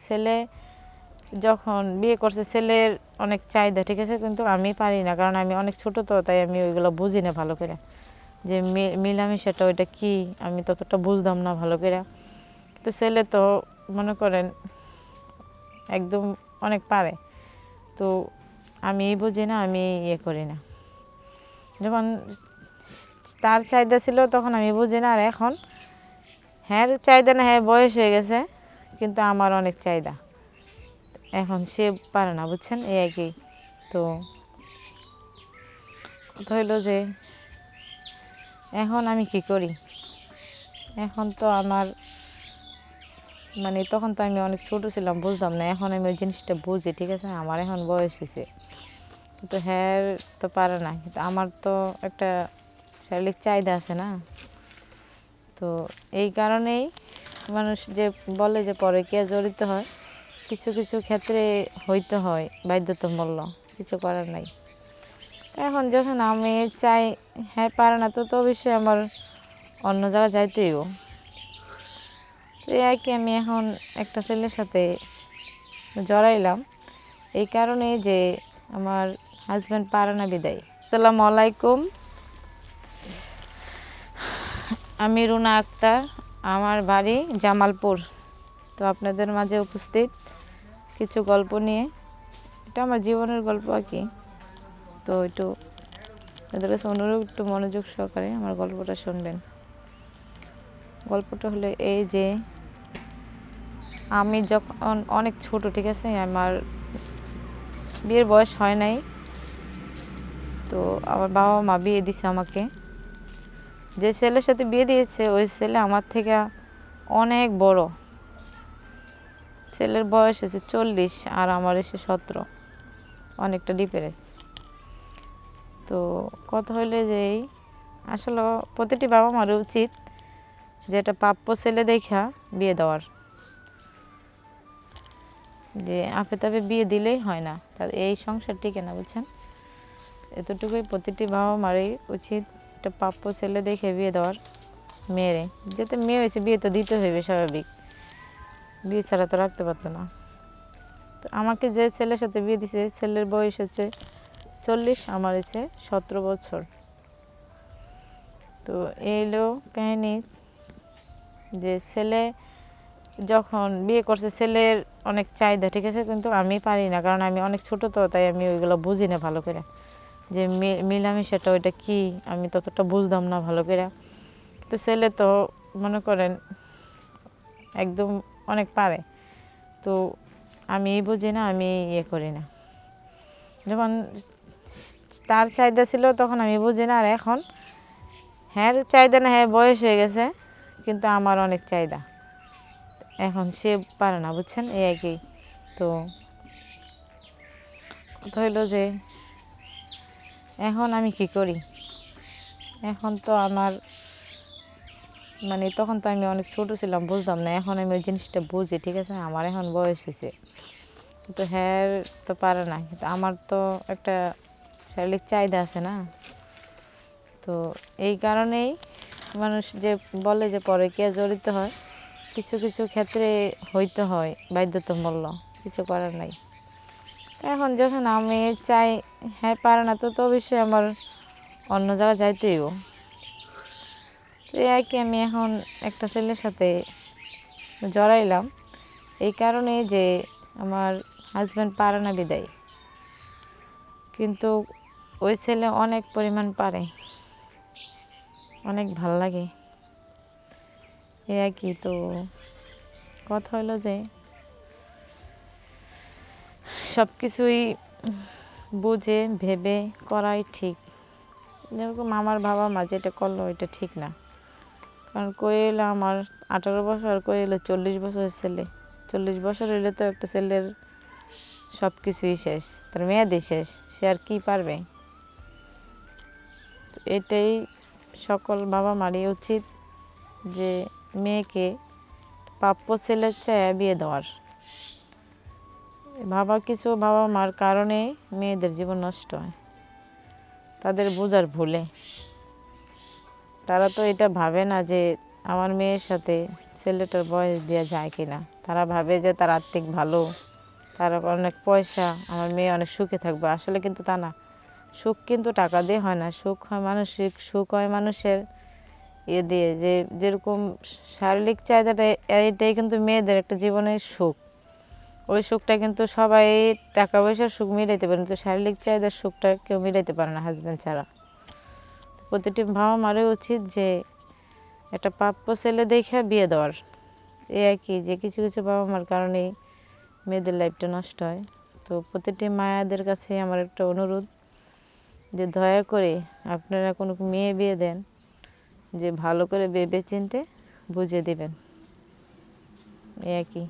ছেলে যখন বিয়ে করছে ছেলের অনেক চাহিদা, ঠিক আছে, কিন্তু আমি পারি না, কারণ আমি অনেক ছোট, তো তাই আমি ওইগুলো বুঝি না ভালো করে, যে মিলামিশাটা ওইটা কি আমি ততটা বুঝতাম না ভালো করে। তো ছেলে তো মনে করেন একদম অনেক পারে, তো আমি বুঝি না, আমি ইয়ে করি না। যখন তার চাহিদা ছিল তখন আমি বুঝি না, আর এখন হ্যাঁ চাহিদা না, হ্যাঁ বয়স হয়ে গেছে, কিন্তু আমার অনেক চাহিদা, এখন সে পারে না, বুঝছেন, এই আর কি। তো কথা হইলো যে এখন আমি কি করি। এখন তো আমার মানে তখন তো আমি অনেক ছোট ছিলাম, বুঝতাম না, এখন আমি ওই জিনিসটা বুঝি, ঠিক আছে, আমার এখন বয়স হয়েছে, কিন্তু হ্যাঁ তো পারে না, কিন্তু আমার তো একটা শারীরিক চাহিদা আছে না। তো এই কারণেই মানুষ যে বলে যে পরকীয়া জড়িত হয়, কিছু কিছু ক্ষেত্রে হইতে হয় বাধ্যতামূলক, কিছু করার নাই। এখন যখন আমি চাই হ্যাঁ পারে না, তো অবশ্যই আমার অন্য জায়গায় যাইতেইব। তো এই আর কি, আমি এখন একটা ছেলের সাথে জড়াইলাম এই কারণে যে আমার হাজব্যান্ড পারে না বিদায়। আসসালামু আলাইকুম, আমি রুনা আক্তার, আমার বাড়ি জামালপুর। তো আপনাদের মাঝে উপস্থিত কিছু গল্প নিয়ে, এটা আমার জীবনের গল্প আর কি। তো একটু আপনাদের কাছে অনুরোধ, একটু মনোযোগ সহকারে আমার গল্পটা শুনবেন। গল্পটা হলো এই যে আমি যখন অনেক ছোট, ঠিক আছে, আমার বিয়ের বয়স হয় নাই, তো আমার বাবা মা বিয়ে দিছে আমাকে। যে ছেলের সাথে বিয়ে দিয়েছে ওই ছেলে আমার থেকে অনেক বড়, ছেলের বয়স হচ্ছে 40 আর আমার এসে 17, অনেকটা ডিফারেন্স। তো কথা হইলে যে আসলে প্রতিটি বাবা মার উচিত যে একটা প্রাপ্য ছেলে দেখা বিয়ে দেওয়ার, যে আপে তাপে বিয়ে দিলেই হয় না, তার এই সংসার টিকে না, বুঝছেন। এতটুকুই প্রতিটি বাবা মারই উচিত, একটা প্রাপ্য ছেলে দেখে বিয়ে দেওয়ার মেয়েরে। যেতে মেয়ে হয়েছে বিয়ে তো দিতে হইবে, স্বাভাবিক, বিয়ে ছাড়া তো রাখতে পারতো না। তো আমাকে যে ছেলের সাথে বিয়ে দিছে ছেলের বয়স হচ্ছে 40, আমার হচ্ছে 17 বছর। তো এইলো কাহিনী, যে ছেলে যখন বিয়ে করছে ছেলের অনেক চাহিদা, ঠিক আছে, কিন্তু আমি পারি না, কারণ আমি অনেক ছোট, তো তাই আমি ওইগুলো বুঝি না ভালো করে, যে মিলামিশাটা ওইটা কি আমি ততটা বুঝতাম না ভালো করে। তো ছেলে তো মনে করেন একদম অনেক পারে, তো আমি বুঝি না, আমি ইয়ে করি না। যখন তার চাহিদা ছিল তখন আমি বুঝি না, আর এখন হ্যাঁ চাহিদা না, হ্যাঁ বয়স হয়ে গেছে, কিন্তু আমার অনেক চাহিদা, এখন সে পারে না, বুঝছেন, এই আর কি। তো কথা হইলো যে এখন আমি কি করি। এখন তো আমার মানে তখন তো আমি অনেক ছোট ছিলাম, বুঝতাম না, এখন আমি ওই জিনিসটা বুঝি, ঠিক আছে, আমার এখন বয়স হয়েছে, কিন্তু হ্যাঁ তো পারে না, কিন্তু আমার তো একটা শারীরিক চাহিদা আছে না। তো এই কারণেই মানুষ যে বলে যে পরকীয়া জড়িত হয়, কিছু কিছু ক্ষেত্রে হইতে হয় বাধ্যতামূলক, কিছু করার নাই। এখন যখন আমি চাই হ্যাঁ পারে না, তো অবশ্যই আমার অন্য জায়গায় যাইতেইব। তো এই আর কি, আমি এখন একটা ছেলের সাথে জড়াইলাম এই কারণে যে আমার হাজব্যান্ড পারে না বিদায়, কিন্তু ওই ছেলে অনেক পরিমাণ পারে, অনেক ভাল লাগে, এই আর কি। তো কথা হলো যে সব কিছুই বুঝে ভেবে করাই ঠিক। যেরকম আমার বাবা মা যেটা করলো এটা ঠিক না, কারণ কই এলো আমার 18 বছর, আর কই এলো 40 বছরের ছেলে। 40 বছর হইলে তো একটা ছেলের সব কিছুই শেষ, তার মেয়াদি শেষ, সে আর কি পারবে। তো এটাই সকল বাবা মারই উচিত, যে মেয়েকে প্রাপ্য ছেলের চেয়ে বিয়ে দেওয়ার। কিছু বাবা মার কারণে মেয়েদের জীবন নষ্ট হয়, তাদের বোঝার ভুলে। তারা তো এটা ভাবে না যে আমার মেয়ের সাথে ছেলেটার বয়স দেওয়া যায় কিনা। তারা ভাবে যে তার আর্থিক ভালো, তার অনেক পয়সা, আমার মেয়ে অনেক সুখে থাকবে। আসলে কিন্তু তা না। সুখ কিন্তু টাকা দিয়ে হয় না, সুখ হয় মানসিক, সুখ হয় মানুষের দিয়ে, যে যেরকম শারীরিক চাহিদাটা, এইটাই কিন্তু মেয়েদের একটা জীবনের সুখ। ওই সুখটা কিন্তু সবাই টাকা পয়সার সুখ মিলাইতে পারে, কিন্তু শারীরিক চাহিদার সুখটা কেউ মিলাইতে পারে না হাজব্যান্ড ছাড়া। প্রতিটি বাবা মারই উচিত যে একটা প্রাপ্য ছেলে দেখে বিয়ে দেওয়ার। এই আর কি, যে কিছু কিছু বাবা মার কারণেই মেয়েদের লাইফটা নষ্ট হয়। তো প্রতিটি মায়াদের কাছে আমার একটা অনুরোধ, যে দয়া করে আপনারা কোনো মেয়ে বিয়ে দেন, যে ভালো করে ভেবে চিন্তে বুঝিয়ে দেবেন। এই আর কি।